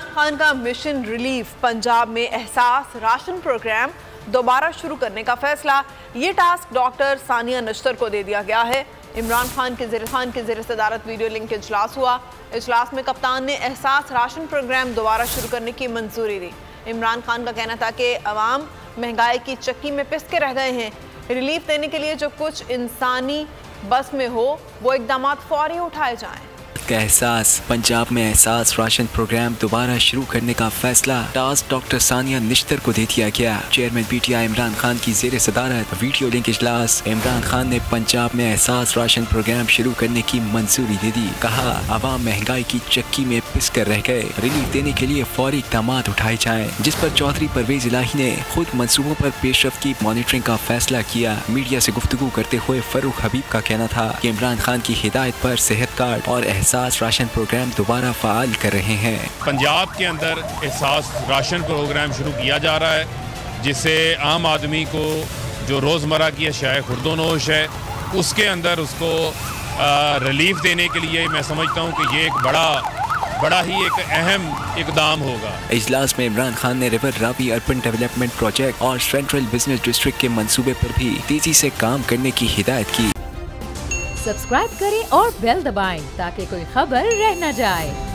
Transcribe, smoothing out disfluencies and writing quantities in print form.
खान का mission relief Punjab में एहसास राशन प्रोग्राम दोबारा शुरू करने का फैसला। ये टास्क डॉक्टर सानिया निश्तर को दे दिया गया है। इमरान खान के ज़ेर सदारत वीडियो लिंक इजलास हुआ। इजलास में कप्तान ने एहसास राशन प्रोग्राम दोबारा शुरू करने की मंजूरी दी। इमरान खान का कहना था कि अवाम महंगाई की चक्की में पिस के रह गए हैं। रिलीफ देने के लिए जो कुछ इंसानी बस में हो वो इकदाम फौरी उठाए जाएं। का एहसास। पंजाब में एहसास राशन प्रोग्राम दोबारा शुरू करने का फैसला टास्क डॉक्टर सानिया निश्तर को दे दिया गया। चेयरमैन पीटीआई इमरान खान की जेर सदारत वीडियो लिंक इजलास। इमरान खान ने पंजाब में एहसास राशन प्रोग्राम शुरू करने की मंजूरी दे दी। कहा आवाम महंगाई की चक्की में पिस कर रह गए, रिलीफ देने के लिए फौरी इकदाम उठाए जाए, जिस पर चौधरी परवेज इलाही ने खुद मंसूबों पर पेशरफ की मॉनिटरिंग का फैसला किया। मीडिया से गुफ्तगू करते हुए फरूख हबीब का कहना था कि इमरान खान की हिदायत पर सेहत कार्ड और एहसास राशन प्रोग्राम दोबारा फाल कर रहे हैं। पंजाब के अंदर एहसास राशन प्रोग्राम शुरू किया जा रहा है, जिससे आम आदमी को जो रोज़मर्रा की अशिया खुर्दोनोश है उसके अंदर उसको रिलीफ देने के लिए मैं समझता हूँ कि ये एक बड़ा ही एक अहम इकदाम होगा। इजलास में इमरान खान ने river Ravi urban development project और सेंट्रल बिजनेस डिस्ट्रिक्ट के मंसूबे पर भी तेजी से काम करने की हिदायत की। सब्सक्राइब करें और बेल दबाएं ताकि कोई खबर रह न जाए।